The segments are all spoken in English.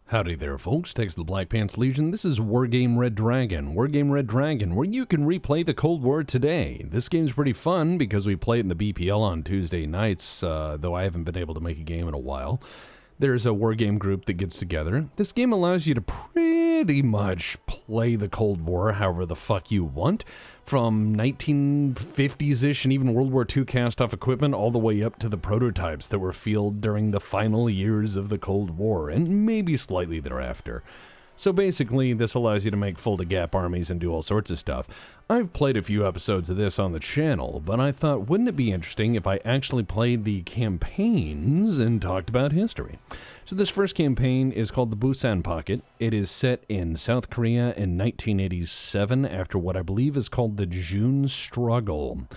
Howdy there, folks. TEX the Black Pants Legion. This is Wargame Red Dragon. Wargame Red Dragon, where you can replay the Cold War today. This game's pretty fun because we play it in the BPL on Tuesday nights, though I haven't been able to make a game in a while. There's a wargame group that gets together. This game allows you to pretty much play the Cold War however the fuck you want, from 1950s-ish and even World War II cast-off equipment all the way up to the prototypes that were fielded during the final years of the Cold War, and maybe slightly thereafter. So basically, this allows you to make fold-to-gap armies and do all sorts of stuff. I've played a few episodes of this on the channel, but I thought, wouldn't it be interesting if I actually played the campaigns and talked about history? So this first campaign is called the Busan Pocket. It is set in South Korea in 1987 after what I believe is called the June Struggle,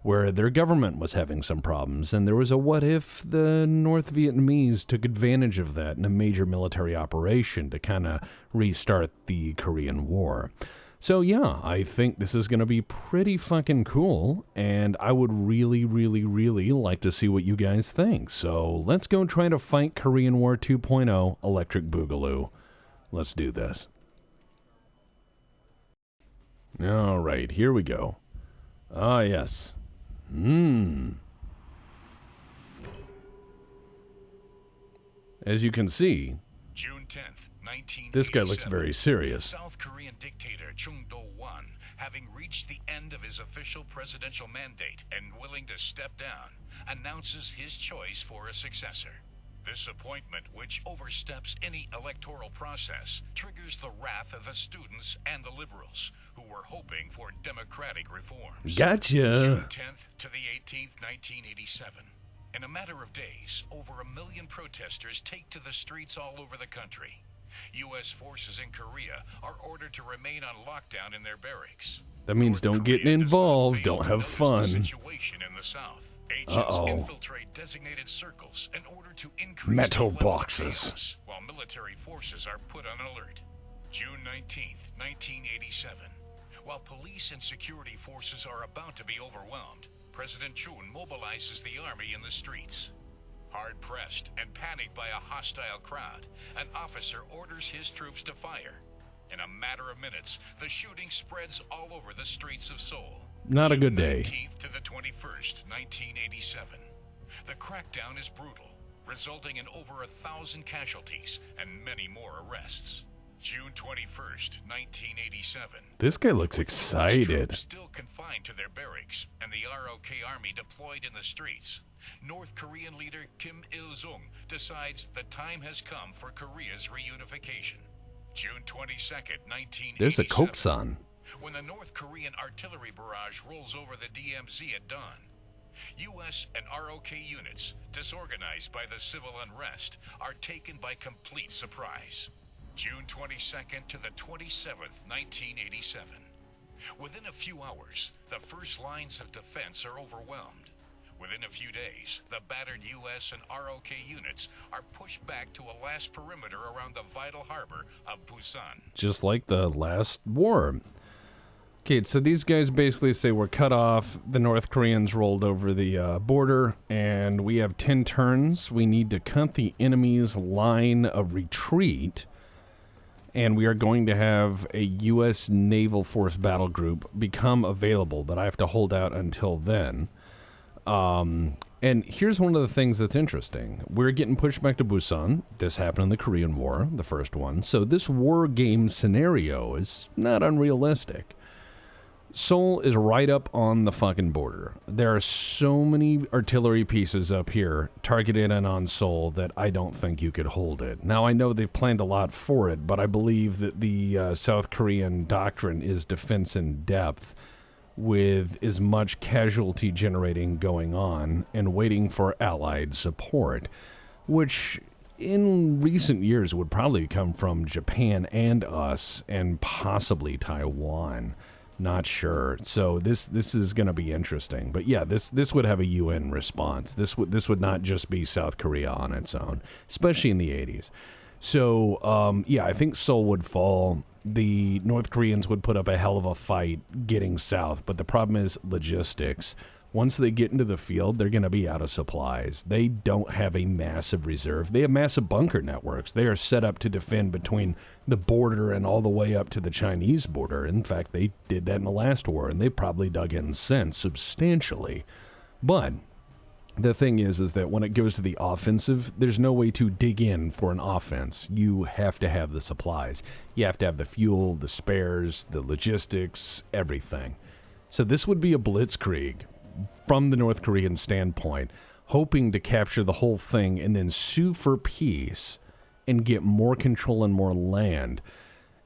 where their government was having some problems, and there was a what if the North Vietnamese took advantage of that in a major military operation to kind of restart the Korean War. So yeah, I think this is going to be pretty fucking cool, and I would really, really, really like to see what you guys think. So let's go try to fight Korean War 2.0 Electric Boogaloo. Let's do this. All right, here we go. Ah, yes. As you can see, June 10th, this guy looks very serious. South Korean dictator Chung Do-won, having reached the end of his official presidential mandate and willing to step down, announces his choice for a successor. This appointment, which oversteps any electoral process, triggers the wrath of the students and the liberals, who were hoping for democratic reforms. Gotcha. June 10th to the 18th, 1987. In a matter of days, over 1 million protesters take to the streets all over the country. U.S. forces in Korea are ordered to remain on lockdown in their barracks. That means don't get involved, don't have fun. Situation in the South. Agents infiltrate designated circles in order to increase metal the level of boxes, chaos, while military forces are put on alert. June 19th, 1987. While police and security forces are about to be overwhelmed, President Chun mobilizes the army in the streets. Hard-pressed and panicked by a hostile crowd, an officer orders his troops to fire. In a matter of minutes, the shooting spreads all over the streets of Seoul. Not a good day. 19th to the 21st, 1987. The crackdown is brutal, resulting in over 1,000 casualties and many more arrests. June 21st, 1987. This guy looks excited. Still confined to their barracks, and the ROK army deployed in the streets. North Korean leader Kim Il-sung decides the time has come for Korea's reunification. June 22nd, 1987. There's a Koksan. When the North Korean artillery barrage rolls over the DMZ at dawn, U.S. and ROK units, disorganized by the civil unrest, are taken by complete surprise. June 22nd to the 27th, 1987. Within a few hours, the first lines of defense are overwhelmed. Within a few days, the battered U.S. and ROK units are pushed back to a last perimeter around the vital harbor of Busan. Just like the last war. Okay, so these guys basically say we're cut off, the North Koreans rolled over the border, and we have 10 turns. We need to cut the enemy's line of retreat, and we are going to have a U.S. Naval Force battle group become available, but I have to hold out until then. And here's one of the things that's interesting. We're getting pushed back to Busan. This happened in the Korean War, the first one, so this war game scenario is not unrealistic. Seoul is right up on the fucking border. There are so many artillery pieces up here targeted in on Seoul that I don't think you could hold it. Now, I know they've planned a lot for it, but I believe that the South Korean doctrine is defense in depth, with as much casualty generating going on and waiting for allied support, which in recent years would probably come from Japan and us and possibly Taiwan. Not sure. So this is going to be interesting. But yeah, this would have a UN response. This would not just be South Korea on its own, especially in the 80s. So yeah, I think Seoul would fall. The North Koreans would put up a hell of a fight getting south, but the problem is logistics. Once they get into the field, they're going to be out of supplies. They don't have a massive reserve. They have massive bunker networks. They are set up to defend between the border and all the way up to the Chinese border. In fact, they did that in the last war, and they probably dug in since substantially. But the thing is that when it goes to the offensive, there's no way to dig in for an offense. You have to have the supplies. You have to have the fuel, the spares, the logistics, everything. So this would be a blitzkrieg from the North Korean standpoint, hoping to capture the whole thing and then sue for peace and get more control and more land,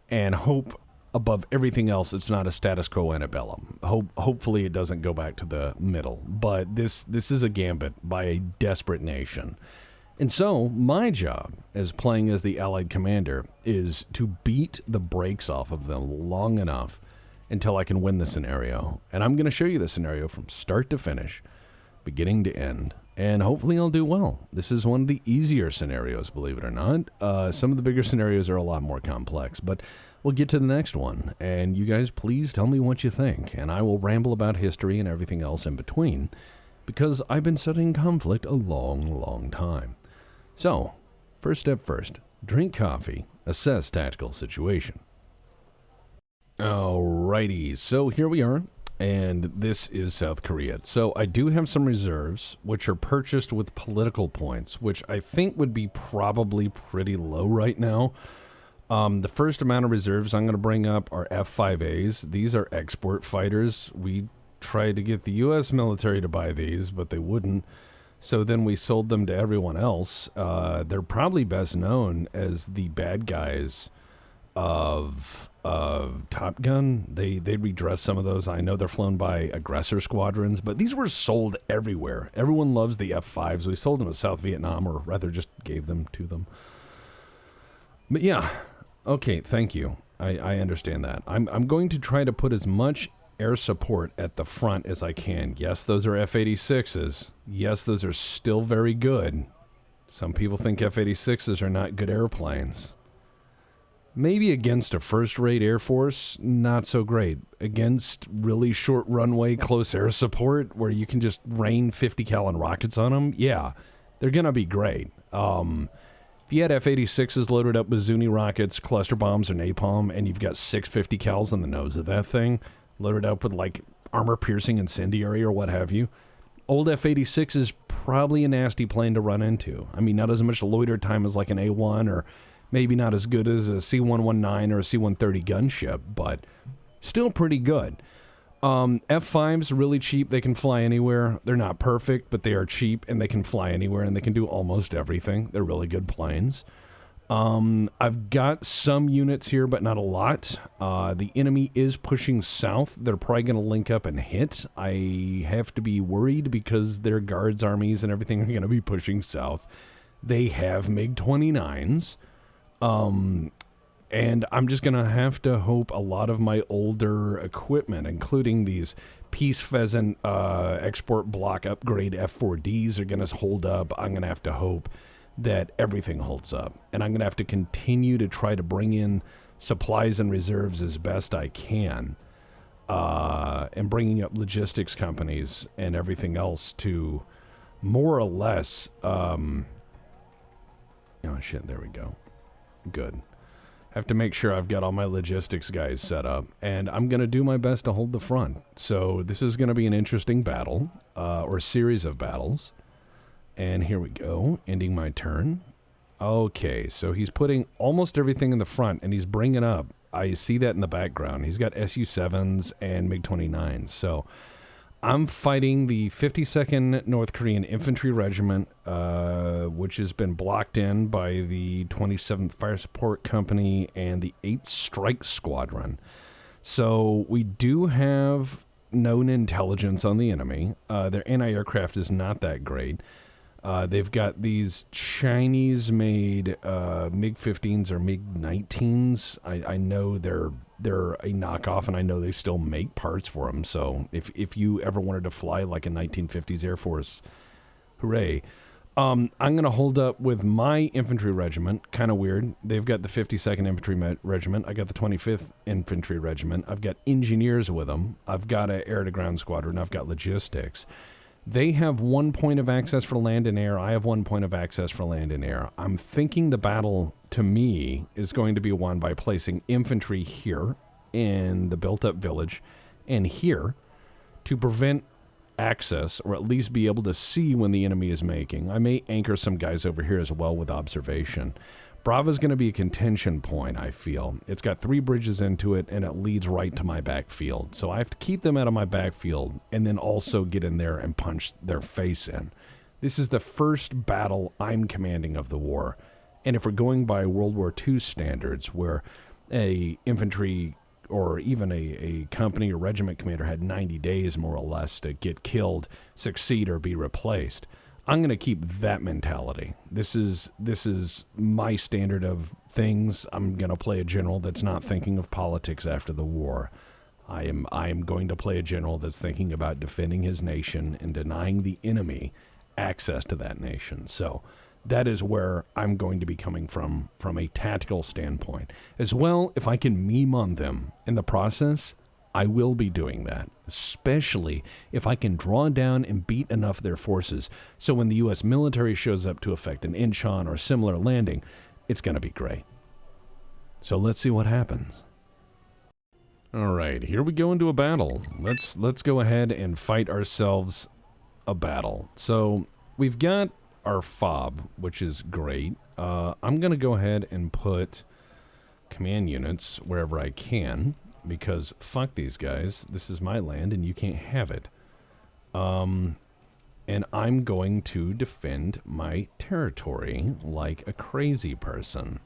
and hope above everything else it's not a status quo antebellum. Hopefully it doesn't go back to the middle. But this is a gambit by a desperate nation. And so my job as playing as the Allied commander is to beat the brakes off of them long enough until I can win the scenario. And I'm going to show you the scenario from start to finish, beginning to end, and hopefully I'll do well. This is one of the easier scenarios, believe it or not. Some of the bigger scenarios are a lot more complex, but we'll get to the next one. And you guys, please tell me what you think, and I will ramble about history and everything else in between, because I've been studying conflict a long, long time. So, first step first, drink coffee, assess tactical situation. Alrighty, so here we are, and this is South Korea. So I do have some reserves, which are purchased with political points, which I think would be probably pretty low right now. The first amount of reserves I'm going to bring up are F-5As. These are export fighters. We tried to get the U.S. military to buy these, but they wouldn't. So then we sold them to everyone else. They're probably best known as the bad guys of Top Gun. They redress some of those. I know they're flown by aggressor squadrons, but these were sold everywhere. Everyone loves the F-5s. We sold them to South Vietnam, or rather just gave them to them. But yeah, okay, thank you. I understand that. I'm going to try to put as much air support at the front as I can. Yes, those are F-86s. Yes, those are still very good. Some people think F-86s are not good airplanes. Maybe against a first-rate Air Force, not so great. Against really short runway, close air support, where you can just rain 50-gallon rockets on them, yeah, they're going to be great. If you had F-86s loaded up with Zuni rockets, cluster bombs, or napalm, and you've got 650 cals on the nose of that thing, loaded up with, like, armor-piercing incendiary or what have you, old F-86 is probably a nasty plane to run into. I mean, not as much loiter time as, like, an A-1, or maybe not as good as a C-119 or a C-130 gunship, but still pretty good. F-5's really cheap. They can fly anywhere. They're not perfect, but they are cheap, and they can fly anywhere, and they can do almost everything. They're really good planes. I've got some units here, but not a lot. The enemy is pushing south. They're probably going to link up and hit. I have to be worried because their guards, armies, and everything are going to be pushing south. They have MiG-29s. And I'm just going to have to hope a lot of my older equipment, including these Peace Pheasant export block upgrade F-4Ds, are going to hold up. I'm going to have to hope that everything holds up. And I'm going to have to continue to try to bring in supplies and reserves as best I can. And bringing up logistics companies and everything else to more or less... oh, shit, there we go. Good. Have to make sure I've got all my logistics guys set up, and I'm going to do my best to hold the front. So this is going to be an interesting battle, or series of battles. And here we go, ending my turn. Okay, so he's putting almost everything in the front, and he's bringing up. I see that in the background. He's got Su-7s and MiG-29s, so... I'm fighting the 52nd North Korean Infantry Regiment, which has been blocked in by the 27th Fire Support Company and the 8th Strike Squadron. So we do have known intelligence on the enemy. Their anti-aircraft is not that great. They've got these Chinese-made MiG-15s or MiG-19s. I know they're a knockoff, and I know they still make parts for them. So if you ever wanted to fly like a 1950s Air Force, hooray. I'm going to hold up with my infantry regiment. Kind of weird. They've got the 52nd Infantry Regiment. I got the 25th Infantry Regiment. I've got engineers with them. I've got an air-to-ground squadron. I've got logistics. They have 1 point of access for land and air. I have 1 point of access for land and air. I'm thinking the battle, to me, is going to be won by placing infantry here in the built-up village and here to prevent access, or at least be able to see when the enemy is making. I may anchor some guys over here as well with observation. Bravo's going to be a contention point, I feel. It's got 3 bridges into it, and it leads right to my backfield. So I have to keep them out of my backfield, and then also get in there and punch their face in. This is the first battle I'm commanding of the war. And if we're going by World War II standards, where a infantry or even a company or regiment commander had 90 days, more or less, to get killed, succeed, or be replaced, I'm going to keep that mentality. This is my standard of things. I'm going to play a general that's not thinking of politics after the war. I am going to play a general that's thinking about defending his nation and denying the enemy access to that nation. So that is where I'm going to be coming from a tactical standpoint. As well, if I can meme on them in the process, I will be doing that, especially if I can draw down and beat enough of their forces. So when the U.S. military shows up to effect an Incheon or similar landing, it's going to be great. So let's see what happens. All right, here we go into a battle. Let's go ahead and fight ourselves a battle. So we've got our fob, which is great. I'm going to go ahead and put command units wherever I can, because fuck these guys. This is my land, and you can't have it. And I'm going to defend my territory like a crazy person.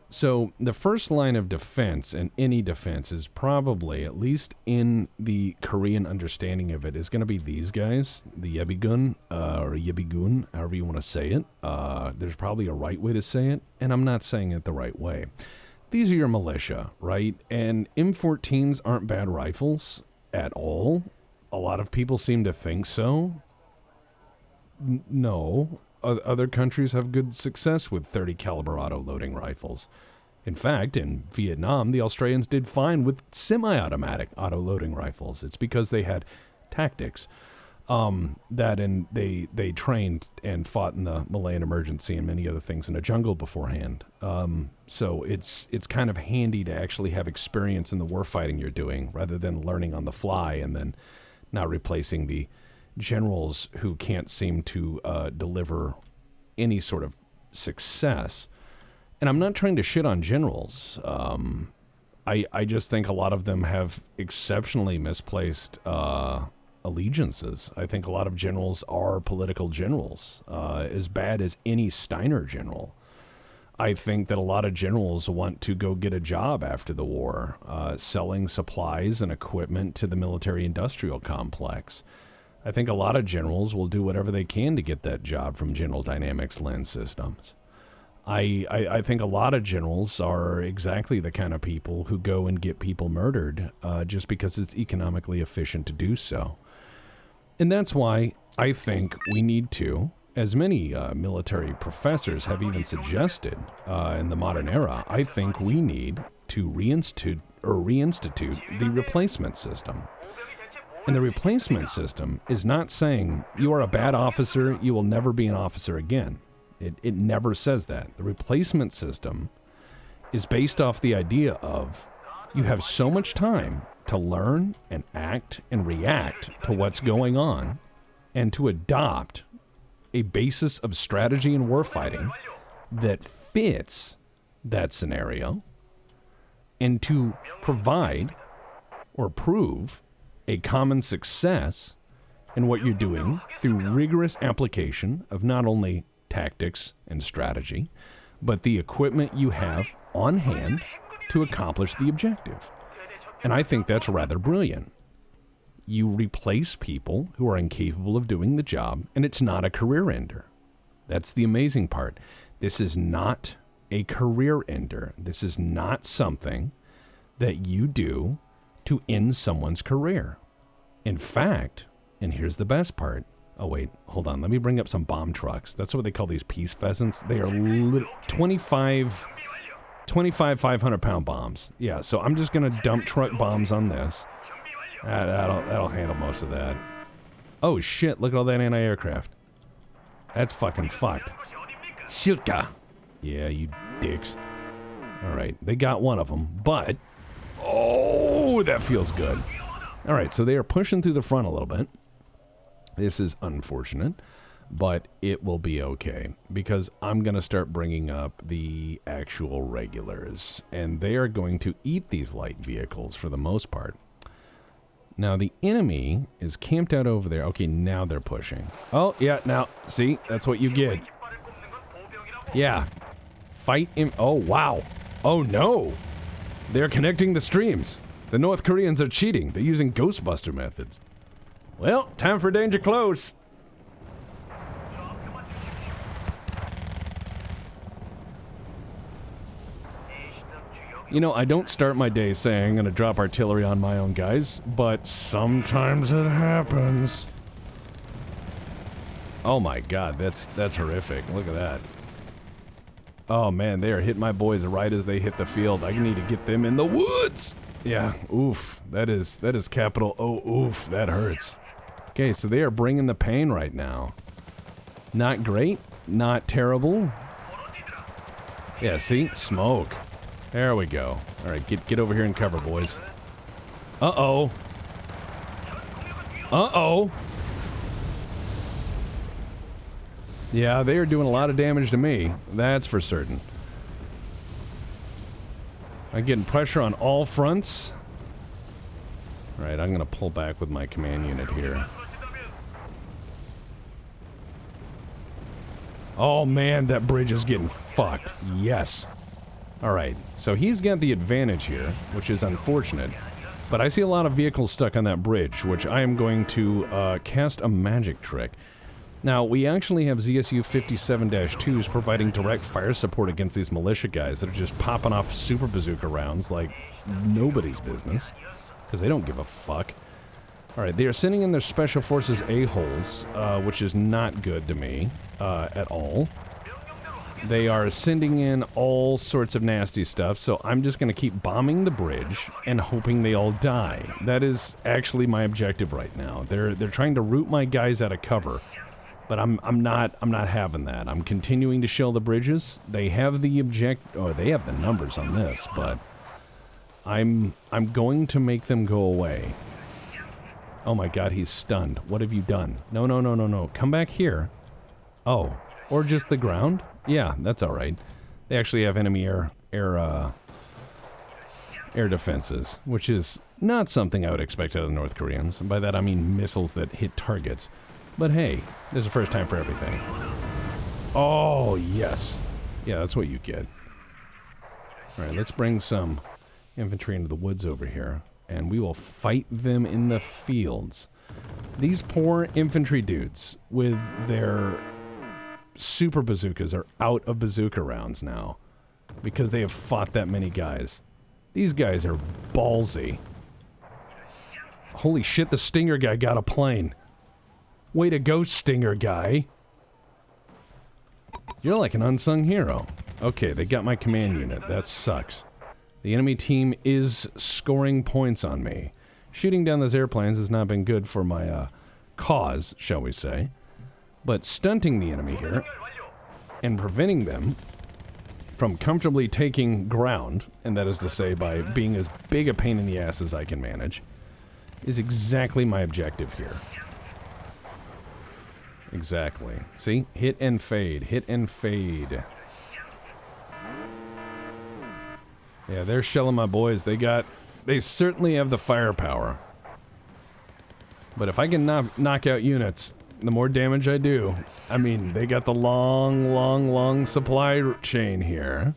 So the first line of defense in any defense is probably, at least in the Korean understanding of it, is going to be these guys, the Yebigun, or Yebigun, however you want to say it. There's probably a right way to say it, and I'm not saying it the right way. These are your militia, right? And M14s aren't bad rifles at all. A lot of people seem to think so. No. Other countries have good success with 30 caliber auto-loading rifles. In fact, in Vietnam, the Australians did fine with semi-automatic auto-loading rifles. It's because they had tactics they trained and fought in the Malayan emergency and many other things in a jungle beforehand. So it's kind of handy to actually have experience in the warfighting you're doing, rather than learning on the fly and then not replacing the generals who can't seem to deliver any sort of success. And I'm not trying to shit on generals. I just think a lot of them have exceptionally misplaced allegiances. I think a lot of generals are political generals, as bad as any Steiner general. I think that a lot of generals want to go get a job after the war, selling supplies and equipment to the military-industrial complex. I think a lot of generals will do whatever they can to get that job from General Dynamics Land Systems. I think a lot of generals are exactly the kind of people who go and get people murdered just because it's economically efficient to do so. And that's why I think we need to, as many military professors have even suggested in the modern era, I think we need to reinstitute the replacement system. And the replacement system is not saying you are a bad officer, you will never be an officer again. It never says that. The replacement system is based off the idea of you have so much time to learn and act and react to what's going on and to adopt a basis of strategy and warfighting that fits that scenario, and to provide or prove a common success in what you're doing through rigorous application of not only tactics and strategy, but the equipment you have on hand to accomplish the objective. And I think that's rather brilliant. You replace people who are incapable of doing the job, and it's not a career ender. That's the amazing part. This is not a career ender. This is not something that you do to end someone's career. In fact, and here's the best part, Oh, wait. Hold on. Let me bring up some bomb trucks. That's what they call these peace pheasants. They are 25 500-pound bombs. Yeah, so I'm just going to dump truck bombs on this. That'll handle most of that. Oh, shit. Look at all that anti-aircraft. That's fucking fucked. Shilka. Yeah, you dicks. Alright, they got one of them, but... Oh, that feels good. Alright, so they are pushing through the front a little bit. This is unfortunate, but it will be okay, because I'm going to start bringing up the actual regulars, and they are going to eat these light vehicles for the most part. Now, the enemy is camped out over there. Okay, now they're pushing. Oh, yeah, now, see? That's what you get. Yeah. Fight him. Oh, wow. Oh, no. They're connecting the streams. The North Koreans are cheating. They're using Ghostbuster methods. Well, time for danger close. You know, I don't start my day saying I'm gonna drop artillery on my own guys, but sometimes it happens. Oh my god, that's horrific. Look at that. Oh man, they are hitting my boys right as they hit the field. I need to get them in the woods! Yeah, oof. That is capital O, oof. That hurts. Okay, so they are bringing the pain right now. Not great, not terrible. Yeah, see? Smoke. There we go. Alright, get over here and cover, boys. Uh-oh. Uh-oh. Yeah, they are doing a lot of damage to me. That's for certain. I'm getting pressure on all fronts. Alright, I'm gonna pull back with my command unit here. Oh man, that bridge is getting fucked. Yes. Alright, so he's got the advantage here, which is unfortunate. But I see a lot of vehicles stuck on that bridge, which I am going to cast a magic trick. Now, we actually have ZSU 57-2s providing direct fire support against these militia guys that are just popping off super bazooka rounds like nobody's business. Because they don't give a fuck. Alright, they are sending in their special forces a-holes, which is not good to me, at all. They are sending in all sorts of nasty stuff, so I'm just going to keep bombing the bridge and hoping they all die. That is actually my objective right now. They're trying to root my guys out of cover, but I'm not having that. I'm continuing to shell the bridges. They have the they have the numbers on this, but I'm going to make them go away. Oh my god, he's stunned. What have you done? No, no, no, no, no. Come back here. Oh, or just the ground? Yeah, that's alright. They actually have enemy air defenses, which is not something I would expect out of the North Koreans. And by that I mean missiles that hit targets. But hey, there's a first time for everything. Oh, yes. Yeah, that's what you get. Alright, let's bring some infantry into the woods over here, and we will fight them in the fields. These poor infantry dudes with their super bazookas are out of bazooka rounds now because they have fought that many guys. These guys are ballsy. Holy shit, the Stinger guy got a plane. Way to go, Stinger guy. You're like an unsung hero. Okay, they got my command unit. That sucks. The enemy team is scoring points on me. Shooting down those airplanes has not been good for my cause, shall we say. But stunting the enemy here and preventing them from comfortably taking ground, and that is to say by being as big a pain in the ass as I can manage, is exactly my objective here. Exactly. See? Hit and fade. Hit and fade. Yeah, they're shelling my boys. They certainly have the firepower. But if I can knock out units, the more damage I do. I mean, they got the long supply chain here.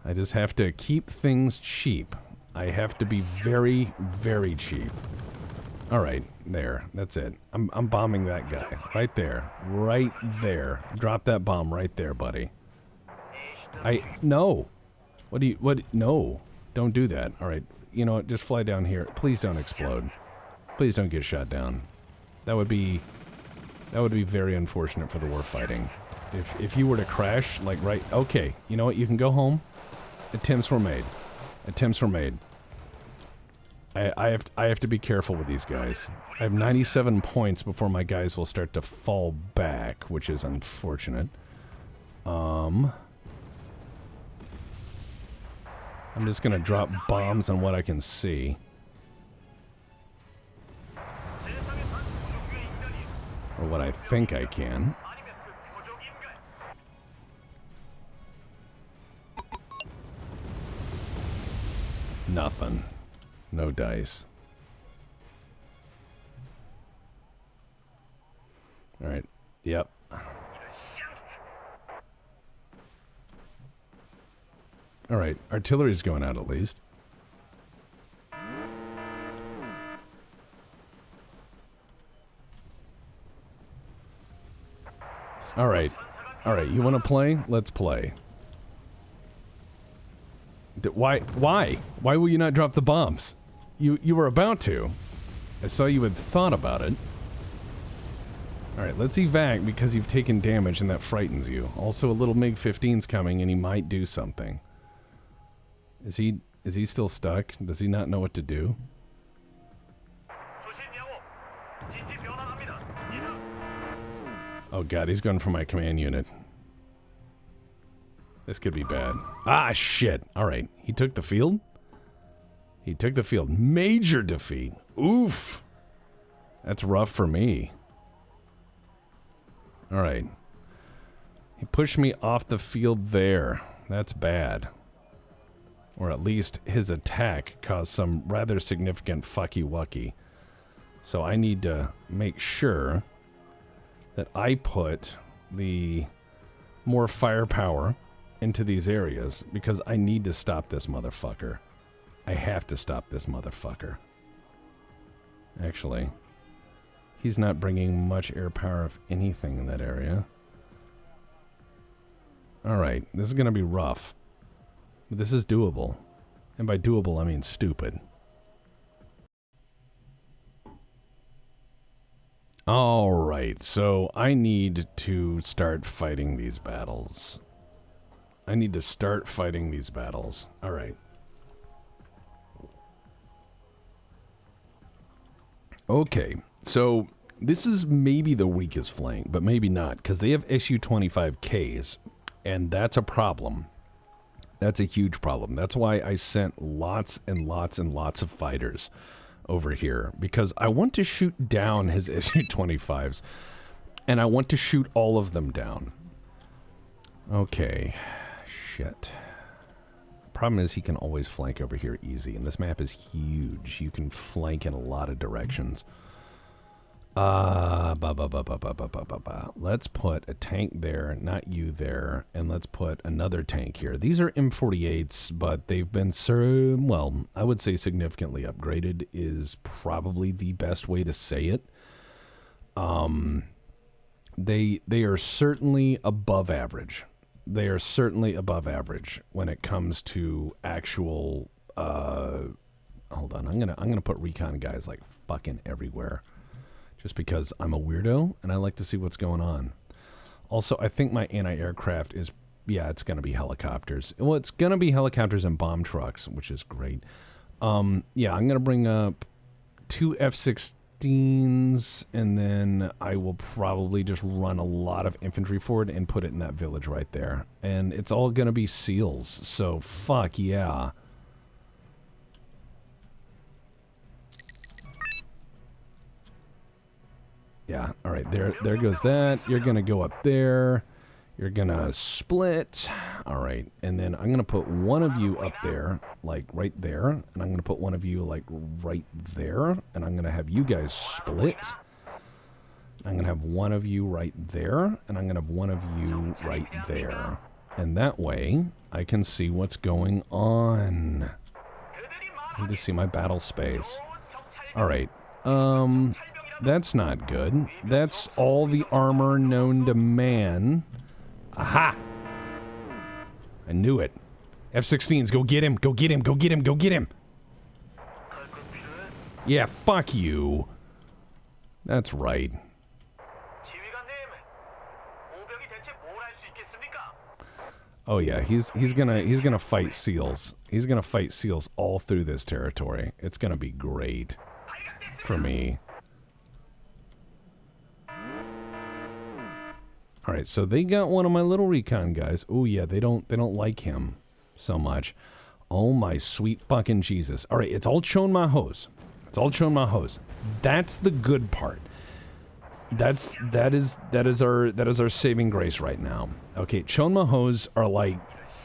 I just have to keep things cheap. I have to be very, very cheap. Alright, there. That's it. I'm bombing that guy. Right there. Right there. Drop that bomb right there, buddy. No. No. Don't do that. Alright, you know what? Just fly down here. Please don't explode. Please don't get shot down. That would be very unfortunate for the war fighting. If you were to crash, like right... Okay, you know what? You can go home. Attempts were made. Attempts were made. I have to be careful with these guys. I have 97 points before my guys will start to fall back, which is unfortunate. I'm just gonna drop bombs on what I can see. Or what I think I can. Nothing. No dice. Alright. Yep. Alright. Artillery's going out at least. Alright. Alright, you want to play? Let's play. Why? Why will you not drop the bombs? You were about to. I saw you had thought about it. Alright, let's evac because you've taken damage and that frightens you. Also, a little MiG-15's coming and he might do something. Is he still stuck? Does he not know what to do? Oh god, he's going for my command unit. This could be bad. Ah, shit. Alright, he took the field? He took the field. Major defeat. Oof. That's rough for me. Alright. He pushed me off the field there. That's bad. Or at least his attack caused some rather significant fucky-wucky. So I need to make sure that I put the more firepower into these areas because I need to stop this motherfucker. I have to stop this motherfucker. Actually, he's not bringing much air power of anything in that area. Alright, this is gonna be rough. But this is doable. And by doable, I mean stupid. Alright, so I need to start fighting these battles. I need to start fighting these battles. Alright. Okay, so this is maybe the weakest flank, but maybe not, because they have Su-25Ks, and that's a problem. That's a huge problem. That's why I sent lots and lots and lots of fighters over here, because I want to shoot down his Su-25s, and I want to shoot all of them down. Okay, shit. Problem is he can always flank over here easy, and this map is huge. You can flank in a lot of directions. Let's put a tank there, not you there, and let's put another tank here. These are M48s, but they've been, well, I would say significantly upgraded is probably the best way to say it. They are certainly above average. They are certainly above average when it comes to actual, hold on, I'm gonna put recon guys like fucking everywhere. Just because I'm a weirdo and I like to see what's going on. Also, I think my anti-aircraft is, yeah, it's gonna be helicopters. Well, it's gonna be helicopters and bomb trucks, which is great. Yeah, I'm gonna bring up 2 F-16s, and then I will probably just run a lot of infantry forward and put it in that village right there. And it's all gonna be SEALs, so fuck yeah. Yeah, alright, there goes that. You're gonna go up there. You're gonna split. Alright, and then I'm gonna put one of you up there, like right there. And I'm gonna put one of you like right there. And I'm gonna have you guys split. I'm gonna have one of you right there. And I'm gonna have one of you right there. And that way, I can see what's going on. I need to see my battle space. Alright, that's not good. That's all the armor known to man. Aha! I knew it. F-16s, go get him, go get him, go get him, go get him! Yeah, fuck you. That's right. Oh yeah, he's gonna fight seals. He's gonna fight seals all through this territory. It's gonna be great for me. All right, so they got one of my little recon guys. Oh yeah, they don't like him so much. Oh my sweet fucking Jesus! All right, it's all Chon Mahos. It's all Chon Mahos. That's the good part. That is our saving grace right now. Okay, Chon Mahos are like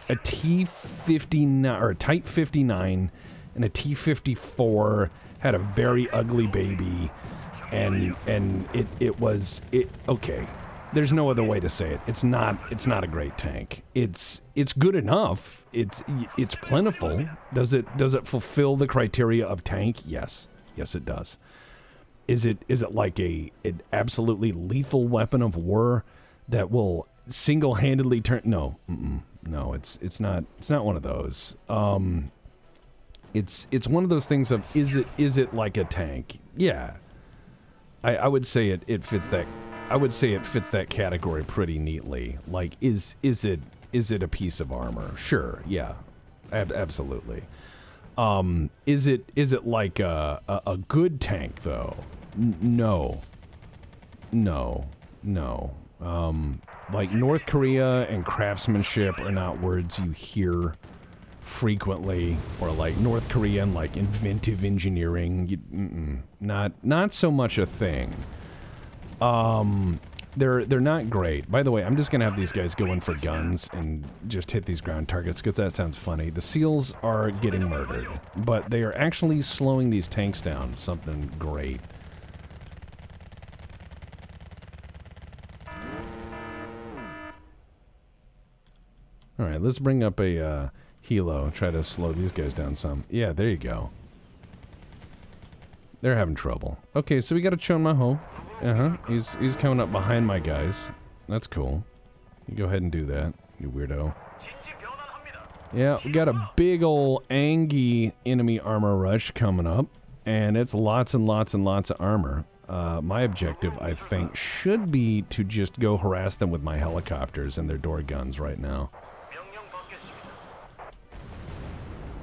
a T-59 or a Type 59 and a T-54 had a very ugly baby, and it was okay. There's no other way to say it. It's not a great tank. It's good enough. It's plentiful. Does it fulfill the criteria of tank? Yes. Yes, it does. Is it like an absolutely lethal weapon of war that will single-handedly turn? No, no, it's not one of those. It's one of those things of is it like a tank? Yeah, I would say it fits that. I would say it fits that category pretty neatly. Like, is it a piece of armor? Sure, yeah, absolutely. Is it like a good tank though? No. Like North Korea and craftsmanship are not words you hear frequently, or like North Korea and like inventive engineering. Not so much a thing. They're not great. By the way, I'm just gonna have these guys go in for guns and just hit these ground targets because that sounds funny. The SEALs are getting murdered, but they are actually slowing these tanks down. Something great. All right, let's bring up a helo. Try to slow these guys down some. Yeah, there you go. They're having trouble. Okay, so we got a Chon Maho. He's coming up behind my guys. That's cool. You go ahead and do that, you weirdo. Yeah, we got a big ol' Angie enemy armor rush coming up, and it's lots and lots and lots of armor. My objective, I think, should be to just go harass them with my helicopters and their door guns right now.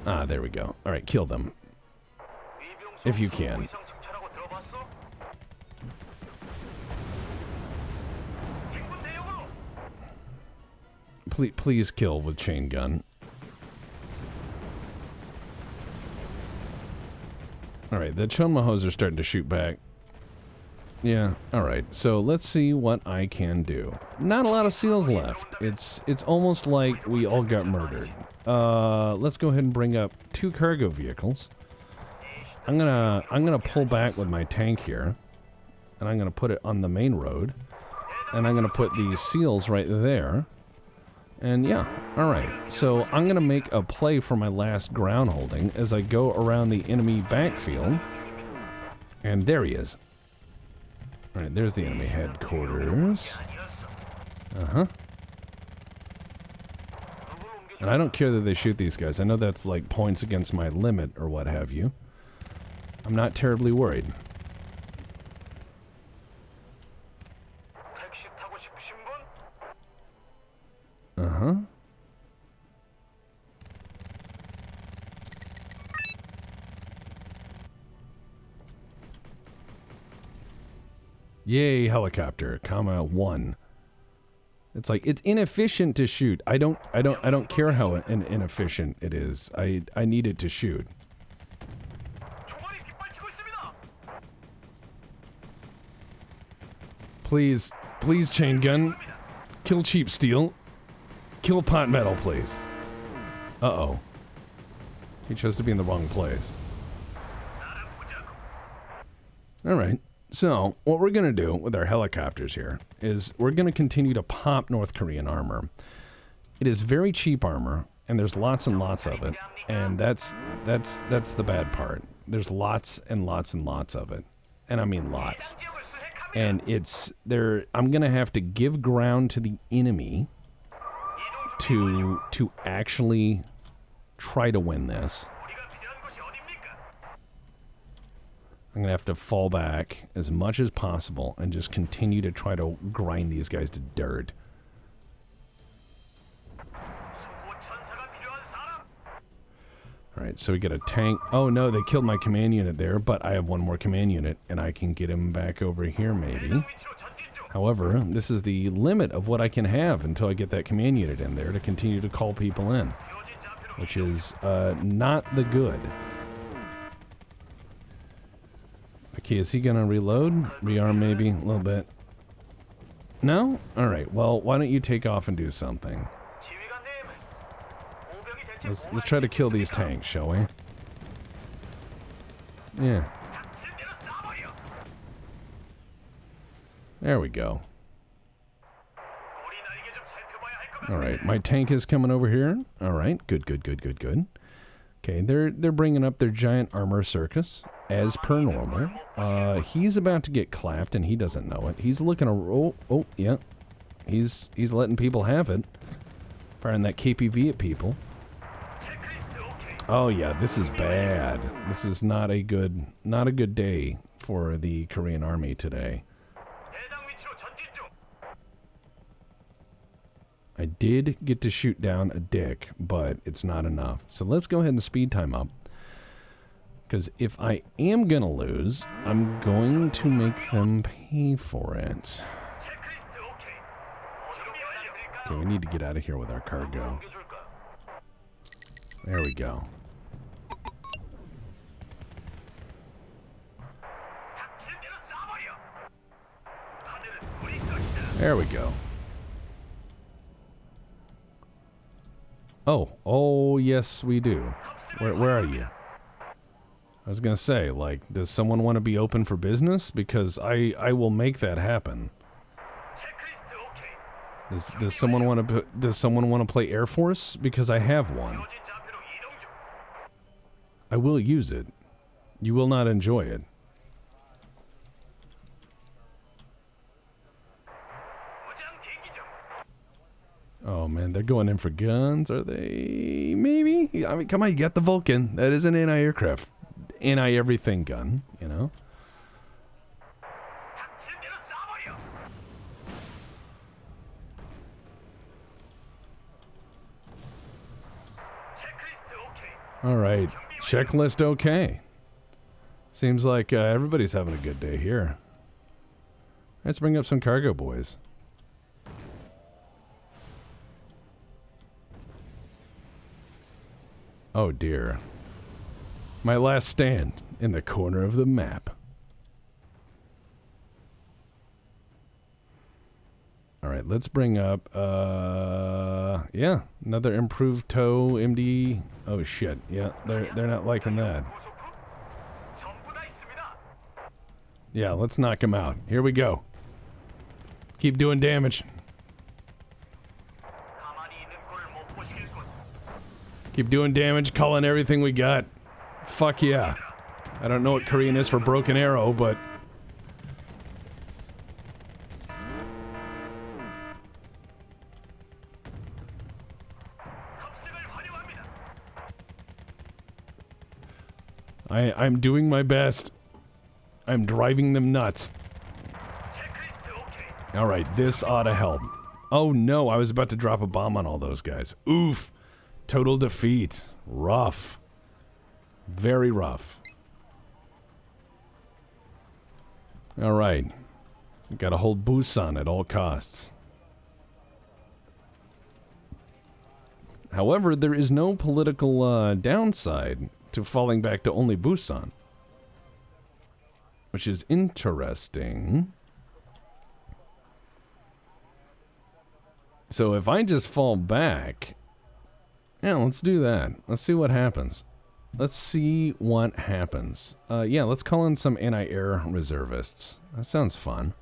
Ah, there we go. All right, kill them. If you can. Please kill with chain gun. Alright, the Chon Mahos are starting to shoot back. Yeah, alright, so let's see what I can do. Not a lot of SEALs left. It's almost like we all got murdered. Let's go ahead and bring up 2 cargo vehicles. I'm gonna pull back with my tank here, and I'm gonna put it on the main road, and I'm gonna put these SEALs right there. And yeah, alright, so I'm gonna make a play for my last ground holding as I go around the enemy backfield. And there he is. Alright, there's the enemy headquarters. And I don't care that they shoot these guys. I know that's like points against my limit or what have you. I'm not terribly worried. Yay, helicopter, comma 1. It's like it's inefficient to shoot. I don't care how inefficient it is. I need it to shoot. Please, chain gun. Kill cheap steel. Kill pot metal, please. Uh-oh. He chose to be in the wrong place. Alright, so what we're going to do with our helicopters here is we're going to continue to pop North Korean armor. It is very cheap armor, and there's lots and lots of it, and that's the bad part. There's lots and lots and lots of it, and I mean lots. And it's there. I'm going to have to give ground to the enemy to actually try to win this. I'm going to have to fall back as much as possible and just continue to try to grind these guys to dirt. Alright, so we get a tank. Oh no, they killed my command unit there, but I have one more command unit, and I can get him back over here maybe. However, this is the limit of what I can have until I get that command unit in there to continue to call people in. Which is not the good. Okay, is he gonna reload? Rearm maybe a little bit. No? Alright, well, why don't you take off and do something? Let's try to kill these tanks, shall we? Yeah. There we go. Alright, my tank is coming over here. Alright, good, good, good, good, good. Okay, they're bringing up their giant armor circus, as per normal. He's about to get clapped, and he doesn't know it. He's looking to... Oh, yeah. He's letting people have it. Firing that KPV at people. Oh, yeah, this is bad. This is not a good day for the Korean army today. I did get to shoot down a dick, but it's not enough. So let's go ahead and speed time up. Because if I am going to lose, I'm going to make them pay for it. Okay, we need to get out of here with our cargo. There we go. There we go. Oh, yes, we do. Where are you? I was gonna say, like, does someone want to be open for business? Because I will make that happen. Does someone want to play Air Force? Because I have one. I will use it. You will not enjoy it. Oh man, they're going in for guns, are they? Maybe? I mean, come on, you got the Vulcan. That is an anti-aircraft, anti-everything gun, you know? Alright, checklist okay. Seems like everybody's having a good day here. Let's bring up some cargo, boys. Oh dear. My last stand in the corner of the map. Alright, let's bring up, yeah, another improved tow MD. Oh shit, yeah, they're not liking that. Yeah, let's knock him out. Here we go. Keep doing damage. Keep doing damage, calling everything we got. Fuck yeah. I don't know what Korean is for broken arrow, but... I'm doing my best. I'm driving them nuts. Alright, this ought to help. Oh no, I was about to drop a bomb on all those guys. Oof. Total defeat. Rough. Very rough. Alright. We gotta hold Busan at all costs. However, there is no political downside to falling back to only Busan. Which is interesting. So if I just fall back... Yeah, let's do that. Let's see what happens. Let's see what happens. Yeah, let's call in some anti-air reservists. That sounds fun.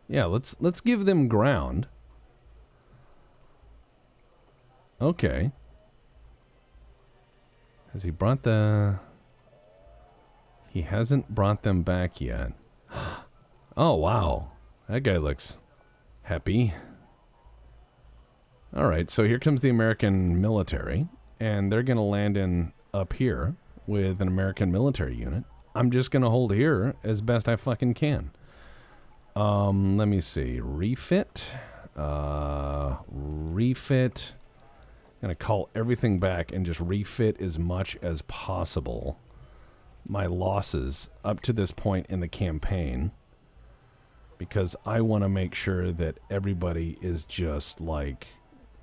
Yeah, let's give them ground. Okay. Has he brought the... He hasn't brought them back yet. Oh, wow. That guy looks happy. Alright, so here comes the American military, and they're going to land in up here with an American military unit. I'm just going to hold here as best I fucking can. Let me see. Refit. Refit. I'm going to call everything back and just refit as much as possible my losses up to this point in the campaign, because I want to make sure that everybody is just like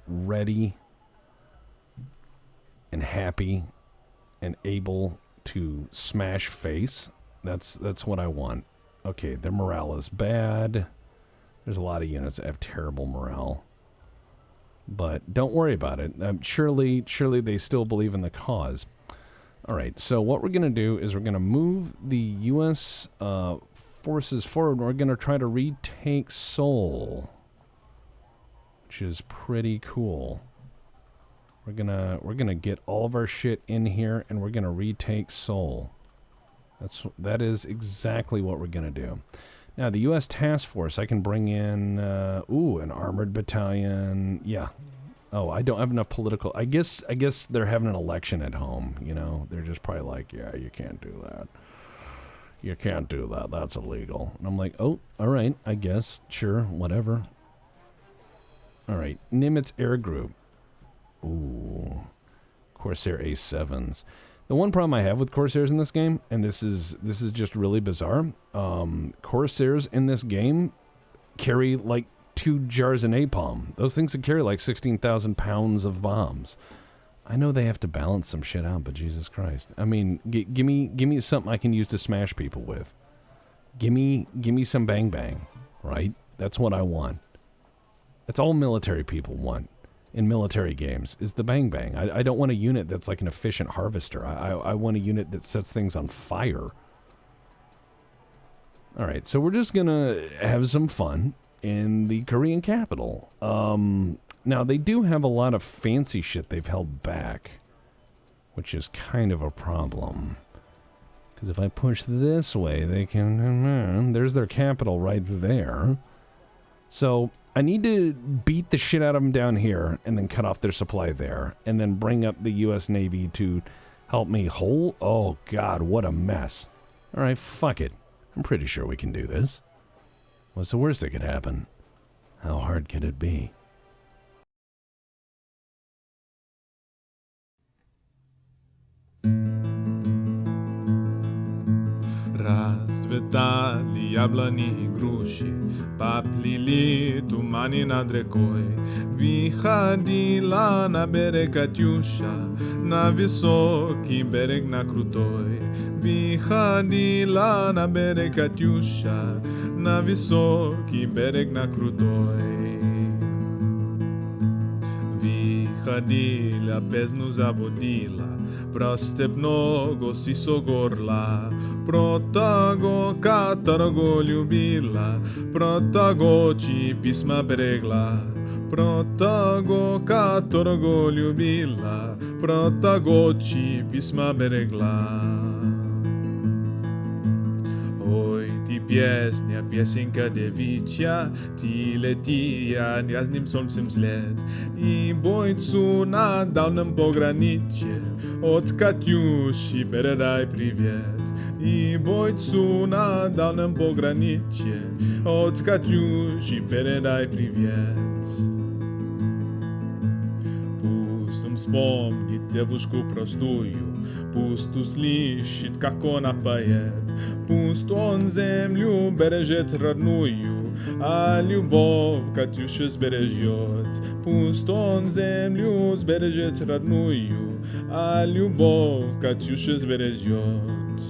ready and happy and able to smash face. That's what I want. Okay, their morale is bad. There's a lot of units that have terrible morale. But don't worry about it. Surely they still believe in the cause. All right, so what we're going to do is we're going to move the U.S. Forces forward. We're going to try to retake Seoul, which is pretty cool. We're gonna get all of our shit in here, and we're gonna retake Seoul. That is exactly what we're gonna do. Now, the U.S. task force, I can bring in, an armored battalion. Yeah. Oh, I don't have enough political. I guess they're having an election at home. You know, they're just probably like, yeah, you can't do that. You can't do that. That's illegal. And I'm like, oh, all right. I guess, sure, whatever. All right, Nimitz Air Group. Ooh, Corsair A7s. The one problem I have with Corsairs in this game, and this is just really bizarre, Corsairs in this game carry like 2 jars of napalm. Those things would carry like 16,000 pounds of bombs. I know they have to balance some shit out, but Jesus Christ. I mean, give me something I can use to smash people with. Give me some bang bang, right? That's what I want. That's all military people want in military games, is the bang bang. I don't want a unit that's like an efficient harvester. I want a unit that sets things on fire. All right, so we're just gonna have some fun in the Korean capital. Now, they do have a lot of fancy shit they've held back, which is kind of a problem. Because if I push this way, they can... there's their capital right there. So I need to beat the shit out of them down here and then cut off their supply there. And then bring up the U.S. Navy to help me hold... Oh, God, what a mess. All right, fuck it. I'm pretty sure we can do this. What's the worst that could happen? How hard could it be? Расцветали яблони и груши, поплели туманы над рекой. Выходила на берег Катюша, на высокий берег, на крутой. Выходила на берег Катюша, на высокий берег, на крутой. Выходила, песню заводила, про степного сисогорла, про того, которого любила, про того, чьи письма берегла, про того, которого любила, про того, чьи письма берегла. Ой, ти песня, песенка девичья, ти летия ясным солнцем вслед, и бойцу на дальнем пограничье от Катюши передай привет. И бойцу на дальнем пограничье от Катюши передай привет. Пусть он вспомнит девушку простую, пусть услышит, как она поет. Пусть он землю бережет родную, а любовь Катюша сбережет. Пусть он землю сбережет родную, а любовь Катюша сбережет.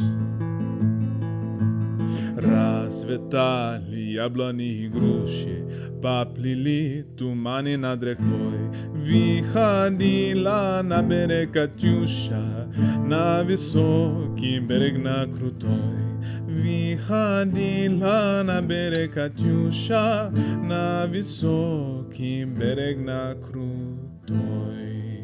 Расцветали яблони и груши, поплели туманы над рекой. Выходила на берег Катюша, на высокий берег, на крутой. Выходила на берег Катюша, на высокий берег, на крутой.